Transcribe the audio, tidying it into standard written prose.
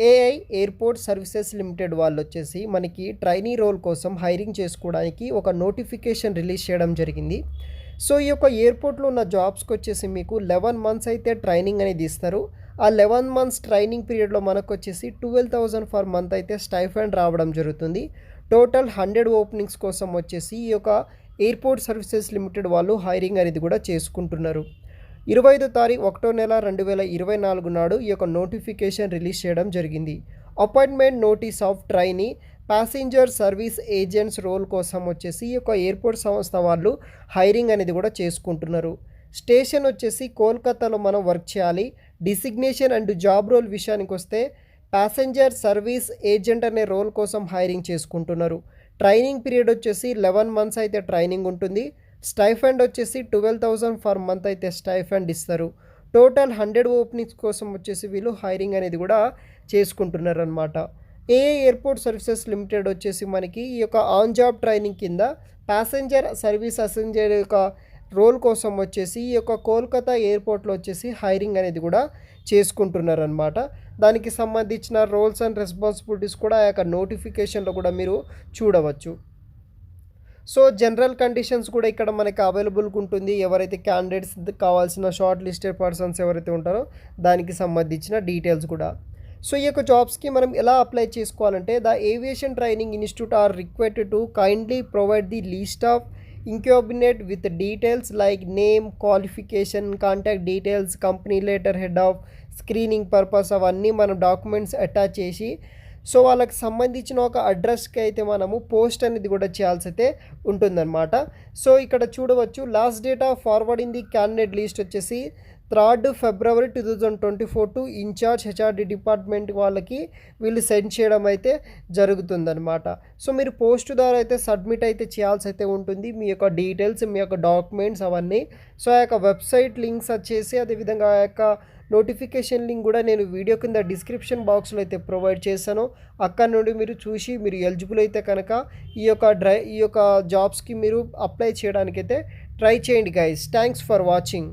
AI airport services limited వాళ్ళు వచ్చేసి మనకి ట్రైనీ రోల్ కోసం హైరింగ్ చేసుకోవడానికి ఒక నోటిఫికేషన్ రిలీజ్ చేయడం జరిగింది. సో ఈ యొక్క ఎయిర్పోర్ట్లో ఉన్న జాబ్స్కి వచ్చేసి మీకు 11 మంత్స్ అయితే ట్రైనింగ్ అనేది ఇస్తారు. ఆ 11 మంత్స్ ట్రైనింగ్ పీరియడ్లో మనకు వచ్చేసి 12,000 ఫర్ మంత్ అయితే స్టైఫండ్ రావడం జరుగుతుంది. టోటల్ 100 ఓపెనింగ్స్ కోసం వచ్చేసి ఈ యొక్క ఎయిర్పోర్ట్ సర్వీసెస్ లిమిటెడ్ వాళ్ళు హైరింగ్ అనేది కూడా చేసుకుంటున్నారు. 25 తారీఖు 1వ నెల 2024 నాడు ఈ యొక్క నోటిఫికేషన్ రిలీజ్ చేయడం జరిగింది. Appointment notice of trainee passenger service agents role కోసం వచ్చేసి ఈ యొక్క ఎయిర్పోర్ట్ సంస్థ వాళ్ళు హైరింగ్ అనేది కూడా చేసుకుంటున్నారు. స్టేషన్ వచ్చేసి కోల్కతాలో మనం వర్క్ చేయాలి. డిసిగ్నేషన్ అండ్ జాబ్ రోల్ విషయానికి వస్తే ప్యాసింజర్ సర్వీస్ ఏజెంట్ అనే రోల్ కోసం హైరింగ్ చేసుకుంటున్నారు. ట్రైనింగ్ పీరియడ్ వచ్చేసి 11 మంత్స్ అయితే ట్రైనింగ్ ఉంటుంది. స్టైఫండ్ వచ్చేసి 12,000 ఫర్ మంత్ అయితే స్టైఫండ్ ఇస్తారు. టోటల్ 100 ఓపెనింగ్స్ కోసం వచ్చేసి వీళ్ళు హైరింగ్ అనేది కూడా చేసుకుంటున్నారు అనమాట. ఏఐ ఎయిర్పోర్ట్ సర్వీసెస్ లిమిటెడ్ వచ్చేసి మనకి ఈ యొక్క ఆన్ జాబ్ ట్రైనింగ్ కింద ప్యాసింజర్ సర్వీస్ అసెంజర్ యొక్క రోల్ కోసం వచ్చేసి ఈ యొక్క కోల్కతా ఎయిర్పోర్ట్లో వచ్చేసి హైరింగ్ అనేది కూడా చేసుకుంటున్నారు అనమాట. దానికి సంబంధించిన రోల్స్ అండ్ రెస్పాన్సిబిలిటీస్ కూడా ఆ యొక్క నోటిఫికేషన్లో కూడా మీరు చూడవచ్చు. సో జనరల్ కండిషన్స్ కూడా ఇక్కడ మనకి అవైలబుల్గా ఉంటుంది. ఎవరైతే క్యాండిడేట్స్ కావాల్సిన షార్ట్ లిస్టెడ్ పర్సన్స్ ఎవరైతే ఉంటారో దానికి సంబంధించిన డీటెయిల్స్ కూడా. సో ఈ యొక్క జాబ్స్కి మనం ఎలా అప్లై చేసుకోవాలంటే the aviation training institute are required to kindly provide the list of incumbent with details like name, qualification, contact details, company letter, head of screening purpose అవన్నీ మనం డాక్యుమెంట్స్ అటాచ్ చేసి సో వాళ్ళకి సంబంధించిన ఒక అడ్రస్కి అయితే మనము పోస్ట్ అనేది కూడా చేయాల్సి అయితే ఉంటుందన్నమాట. సో ఇక్కడ చూడవచ్చు last date of forwarding the candidate list వచ్చేసి 3rd February 2024 to incharge HRD department వాళ్ళకి వీళ్ళు సెండ్ చేయడం అయితే జరుగుతుందన్నమాట. సో మీరు పోస్ట్ ద్వారా అయితే సబ్మిట్ అయితే చేయాల్సి అయితే ఉంటుంది మీ యొక్క డీటెయిల్స్, మీ యొక్క డాక్యుమెంట్స్ అవన్నీ. సో ఆ యొక్క వెబ్సైట్ లింక్స్ వచ్చేసి అదేవిధంగా ఆ యొక్క నోటిఫికేషన్ లింక్ కూడా నేను వీడియో కింద డిస్క్రిప్షన్ బాక్స్లో అయితే ప్రొవైడ్ చేశాను. అక్కడ నుండి మీరు చూసి మీరు ఎలిజిబుల్ అయితే కనుక ఈ యొక్క జాబ్స్కి మీరు అప్లై చేయడానికైతే ట్రై చేయండి గైస్. Thanks for watching.